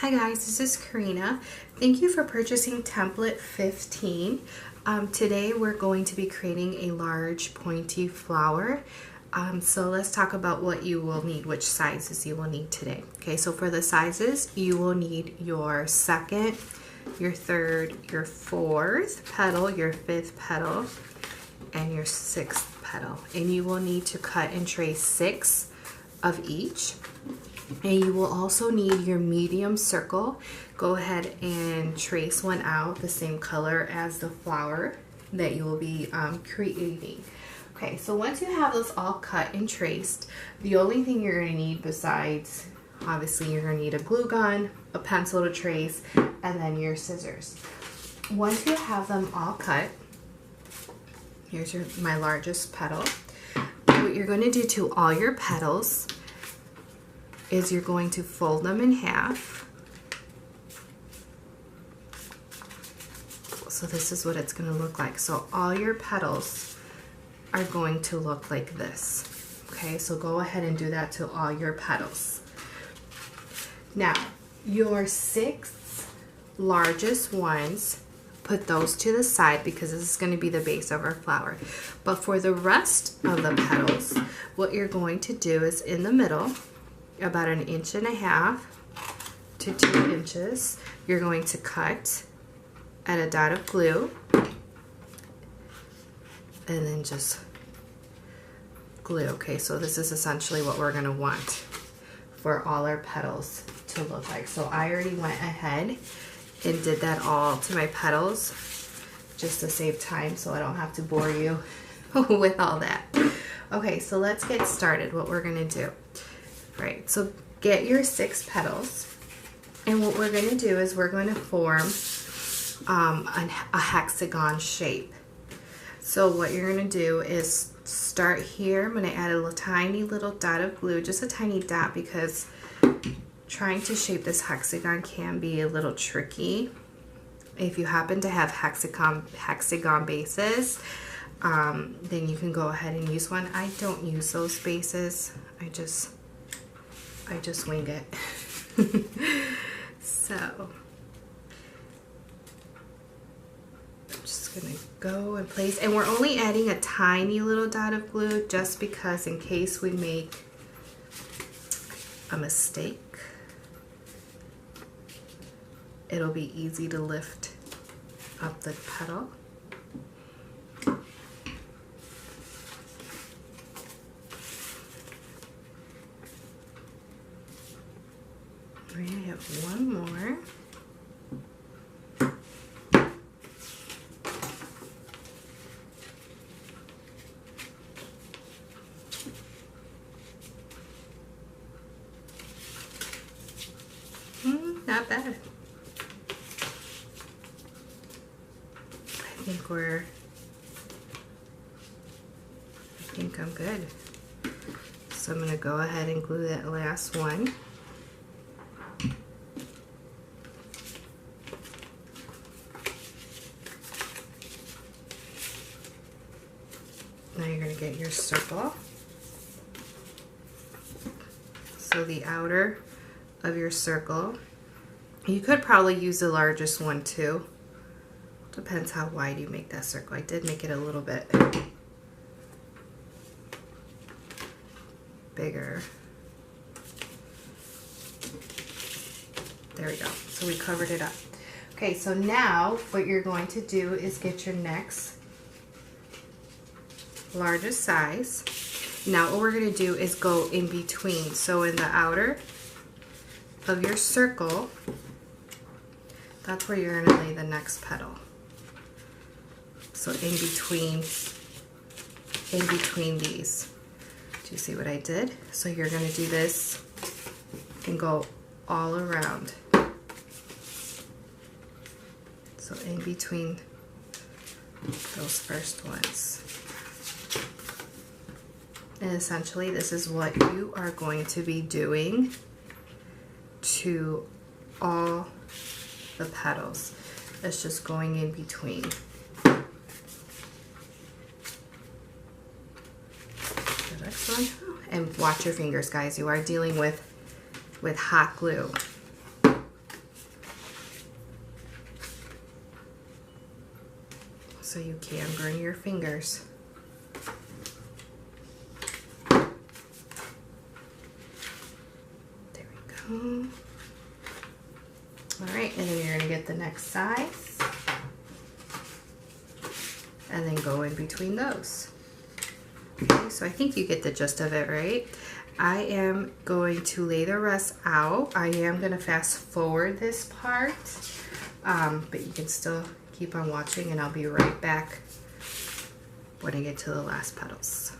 Hi guys, this is Karina. Thank you for purchasing template 15. Today we're going to be creating a large pointy flower. So let's talk about what you will need, which sizes you will need today. Okay, so for the sizes, you will need your second, your third, your fourth petal, your fifth petal, and your sixth petal. And you will need to cut and trace 6 of each. And you will also need your medium circle. Go ahead and trace one out the same color as the flower that you will be creating. Okay, so once you have those all cut and traced, the only thing you're going to need besides, obviously you're going to need a glue gun, a pencil to trace, and then your scissors. Once you have them all cut, here's my largest petal. What you're going to do to all your petals is you're going to fold them in half. So this is what it's going to look like. So all your petals are going to look like this. Okay, so go ahead and do that to all your petals. Now, your 6 largest ones, put those to the side because this is going to be the base of our flower. But for the rest of the petals, what you're going to do is in the middle, about 1.5 inches to 2 inches, you're going to cut at a dot of glue and then just glue. Okay, so this is essentially what we're going to want for all our petals to look like. So I already went ahead and did that all to my petals just to save time so I don't have to bore you with all that. Okay, so let's get started what we're going to do. Right, so get your 6 petals, and what we're going to do is we're going to form a hexagon shape. So what you're going to do is start here. I'm going to add a tiny little dot of glue, just a tiny dot, because trying to shape this hexagon can be a little tricky. If you happen to have hexagon bases, then you can go ahead and use one. I don't use those bases. I just wing it. So I'm just gonna go and place, and we're only adding a tiny little dot of glue just because in case we make a mistake, it'll be easy to lift up the petal. I have one more. Not bad. I think I'm good. So I'm going to go ahead and glue that last one. Now you're going to get your circle. So the outer of your circle, you could probably use the largest one too. Depends how wide you make that circle. I did make it a little bit bigger. There we go. So we covered it up. Okay, so now what you're going to do is get your next largest size. Now what we're going to do is go in between. So in the outer of your circle, that's where you're going to lay the next petal. So in between these. Do you see what I did? So you're going to do this and go all around. So in between those first ones. And essentially this is what you are going to be doing to all the petals. It's just going in between. The next one. And watch your fingers, guys. You are dealing with hot glue. so you can burn your fingers. There we go. All right, and then you're gonna get the next size and then go in between those. Okay, so I think you get the gist of it, right? I am going to lay the rest out. I am gonna fast forward this part, but you can still keep on watching and I'll be right back when I get to the last petals.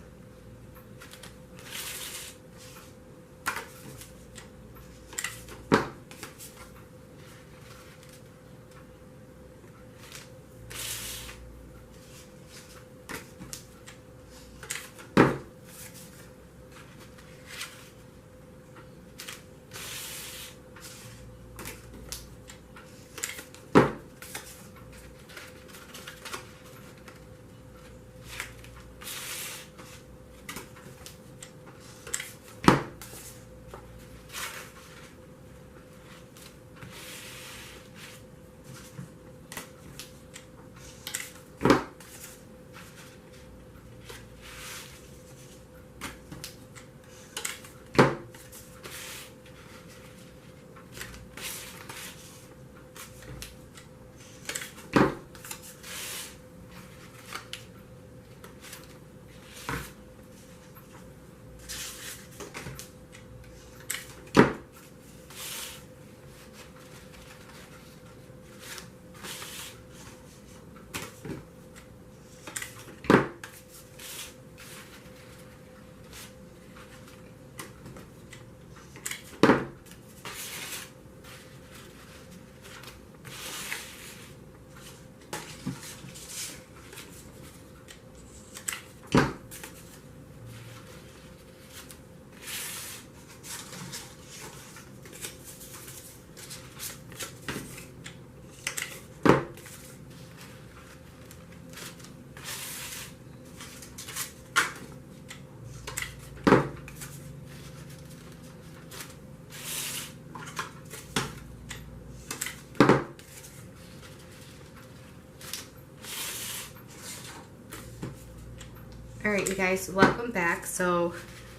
All right, you guys, welcome back. So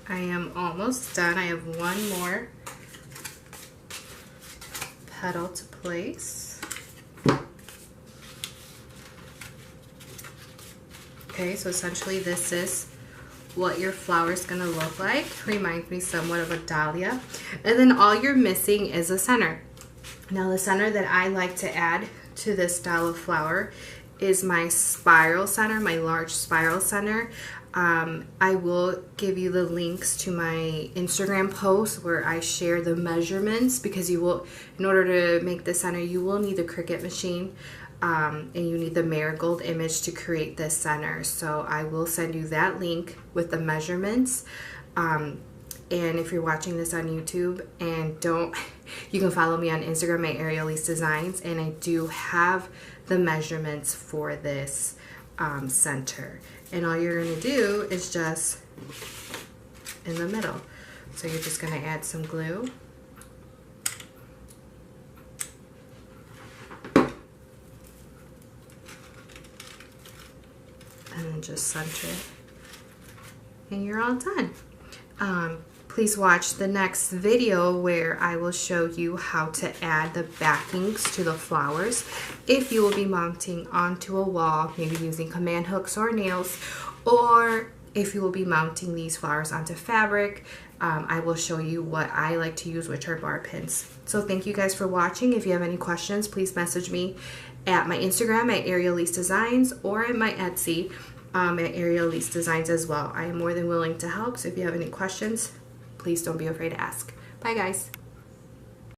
I am almost done. I have one more petal to place. Okay, so essentially this is what your flower is gonna look like. Reminds me somewhat of a dahlia. And then all you're missing is a center. Now the center that I like to add to this style of flower is my spiral center, my large spiral center. I will give you the links to my Instagram post where I share the measurements, because you will, in order to make the center, you will need the Cricut machine and you need the marigold image to create this center. So I will send you that link with the measurements. And if you're watching this on YouTube and you can follow me on Instagram at Ariel Elise Designs, and I do have the measurements for this center. And all you're gonna do is just in the middle. So you're just gonna add some glue. And then just center it. And you're all done. Please watch the next video where I will show you how to add the backings to the flowers if you will be mounting onto a wall, maybe using command hooks or nails, or if you will be mounting these flowers onto fabric. I will show you what I like to use, which are bar pins. So thank you guys for watching. If you have any questions, please message me at my Instagram at Ariel Elise Designs, or at my Etsy at Ariel Elise Designs as well. I am more than willing to help, so if you have any questions, please don't be afraid to ask. Bye guys.